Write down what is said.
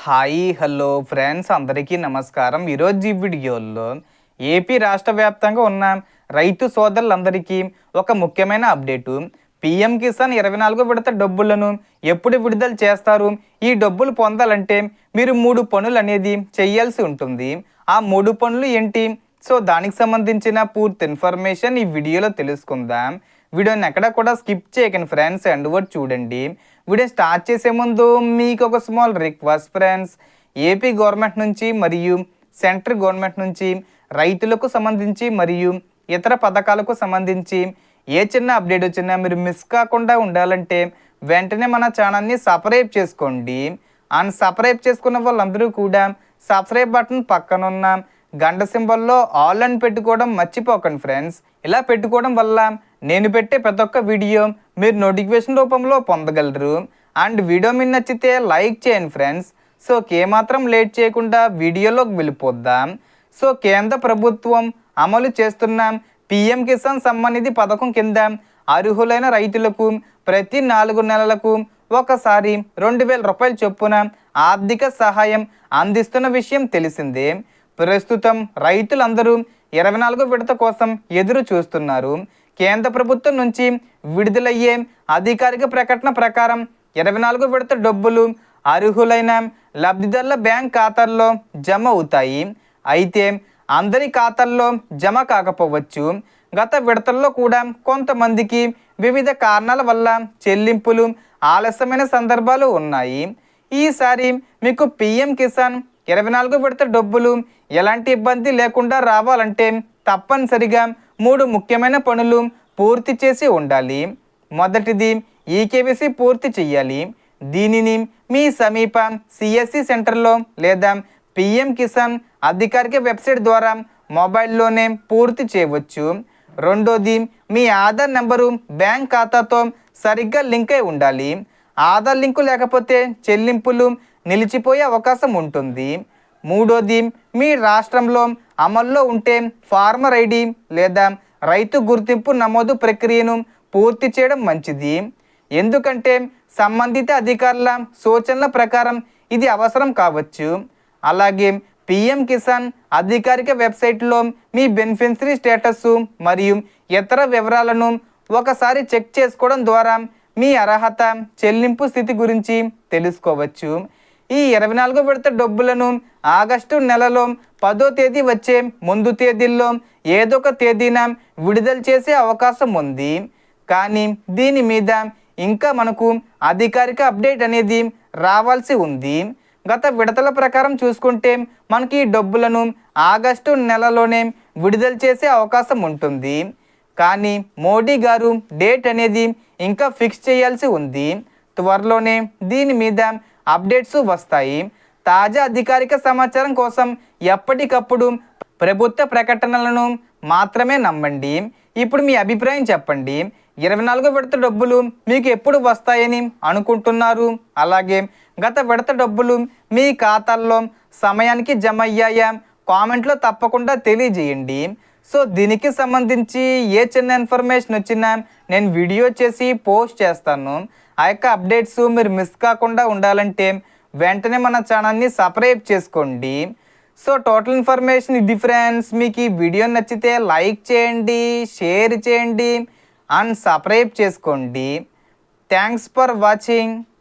Hi hello friends అందరికీ నమస్కారం. ఈరోజు ఈ వీడియోలో ఏపీ రాష్ట్ర వ్యాప్తంగా ఉన్న రైతు సోదరులందరికీ ఒక ముఖ్యమైన అప్డేటు. పీఎం కిసాన్ 24 విడత డబ్బులను ఎప్పుడు విడుదల చేస్తారు? ఈ డబ్బులు పొందాలంటే మీరు 3 పనులు అనేది చేయాల్సి ఉంటుంది. ఆ 3 పనులు ఏంటి? సో దానికి సంబంధించిన పూర్తి ఇన్ఫర్మేషన్ ఈ వీడియోలో తెలుసుకుందాం. వీడియోని ఎక్కడ కూడా స్కిప్ చేయకండి ఫ్రెండ్స్, ఎండ్ వరకు చూడండి. వీడియో స్టార్ట్ చేసే ముందు మీకు ఒక small request friends, AP government నుంచి మరియు సెంట్రల్ గవర్నమెంట్ నుంచి రైతులకు సంబంధించి మరియు ఇతర పథకాలకు సంబంధించి ఏ చిన్న అప్డేట్ వచ్చినా మీరు మిస్ కాకుండా ఉండాలంటే వెంటనే మన ఛానల్ని సబ్స్క్రైబ్ చేసుకోండి. అండ్ సబ్స్క్రైబ్ చేసుకున్న వాళ్ళందరూ కూడా సబ్స్క్రైబ్ బటన్ పక్కనున్న గంట సింబల్లో ఆల్ అని పెట్టుకోవడం మర్చిపోకండి ఫ్రెండ్స్. ఇలా పెట్టుకోవడం వల్ల నేను పెట్టే ప్రతి ఒక్క వీడియో మీరు నోటిఫికేషన్ రూపంలో పొందగలరు. అండ్ వీడియో మీకు నచ్చితే లైక్ చేయండి ఫ్రెండ్స్. సో ఏమాత్రం లేట్ చేయకుండా వీడియోలోకి వెళ్ళిపోద్దాం. సో కేంద్ర ప్రభుత్వం అమలు చేస్తున్న పీఎం కిసాన్ సమ్మాన్ నిధి పథకం కింద అర్హులైన రైతులకు ప్రతి 4 నెలలకు ఒకసారి 2,000 రూపాయల చొప్పున ఆర్థిక సహాయం అందిస్తున్న విషయం తెలిసిందే. ప్రస్తుతం రైతులందరూ 24 విడత కోసం ఎదురు చూస్తున్నారు. కేంద్ర ప్రభుత్వం నుంచి విడుదలయ్యే అధికారిక ప్రకటన ప్రకారం 24 విడత డబ్బులు అర్హులైన లబ్ధిదారుల బ్యాంక్ ఖాతాల్లో జమ అవుతాయి. అయితే అందరి ఖాతాల్లో జమ కాకపోవచ్చు. గత విడతల్లో కూడా కొంతమందికి వివిధ కారణాల వల్ల చెల్లింపులు ఆలస్యమైన సందర్భాలు ఉన్నాయి. ఈసారి మీకు పీఎం కిసాన్ 24 విడత డబ్బులు ఎలాంటి ఇబ్బంది లేకుండా రావాలంటే తప్పనిసరిగా 3 ముఖ్యమైన పనులు పూర్తి చేసి ఉండాలి. మొదటిది ఈకేవైసీ పూర్తి చేయాలి. దీనిని మీ సమీప సిఎస్సి సెంటర్లో లేదా పీఎం కిసాన్ అధికారిక వెబ్సైట్ ద్వారా మొబైల్లోనే పూర్తి చేయవచ్చు. రెండోది మీ ఆధార్ నెంబరు బ్యాంక్ ఖాతాతో సరిగ్గా లింక్ అయి ఉండాలి. ఆధార్ లింకు లేకపోతే చెల్లింపులు నిలిచిపోయే అవకాశం ఉంటుంది. మూడోది మీ రాష్ట్రంలో అమల్లో ఉంటే ఫార్మర్ ఐడి లేదా రైతు గుర్తింపు నమోదు ప్రక్రియను పూర్తి చేయడం మంచిది. ఎందుకంటే సంబంధిత అధికారుల సూచనల ప్రకారం ఇది అవసరం కావచ్చు. అలాగే పీఎం కిసాన్ అధికారిక వెబ్సైట్లో మీ బెనిఫిషరీ స్టేటస్ మరియు ఇతర వివరాలను ఒకసారి చెక్ చేసుకోవడం ద్వారా మీ అర్హత చెల్లింపు స్థితి గురించి తెలుసుకోవచ్చు. ఈ 24 విడత డబ్బులను ఆగస్టు నెలలో 10వ తేదీ వచ్చే ముందు తేదీల్లో ఏదో ఒక తేదీన విడుదల చేసే అవకాశం ఉంది. కానీ దీని మీద ఇంకా మనకు అధికారిక అప్డేట్ అనేది రావాల్సి ఉంది. గత విడతల ప్రకారం చూసుకుంటే మనకి ఈ డబ్బులను ఆగస్టు నెలలోనే విడుదల చేసే అవకాశం ఉంటుంది. కానీ మోడీ గారు డేట్ అనేది ఇంకా ఫిక్స్ చేయాల్సి ఉంది. త్వరలోనే దీని మీద అప్డేట్స్ వస్తాయి. తాజా అధికారిక సమాచారం కోసం ఎప్పటికప్పుడు ప్రభుత్వ ప్రకటనలను మాత్రమే నమ్మండి. ఇప్పుడు మీ అభిప్రాయం చెప్పండి. 24 విడత డబ్బులు మీకు ఎప్పుడు వస్తాయని అనుకుంటున్నారు? అలాగే గత విడత డబ్బులు మీ ఖాతాల్లో సమయానికి జమ అయ్యాయా? కామెంట్లో తప్పకుండా తెలియజేయండి. సో దీనికి సంబంధించి ఏ చిన్న ఇన్ఫర్మేషన్ వచ్చినా నేను వీడియో చేసి పోస్ట్ చేస్తాను. ఆ యొక్క అప్డేట్స్ మీరు మిస్ కాకుండా ఉండాలంటే వెంటనే మన ఛానల్ని సబ్స్క్రైబ్ చేసుకోండి. సో టోటల్ ఇన్ఫర్మేషన్ ఇది ఫ్రెండ్స్. మీకు ఈ వీడియో నచ్చితే లైక్ చేయండి, షేర్ చేయండి అండ్ సబ్స్క్రైబ్ చేసుకోండి. Thanks for watching.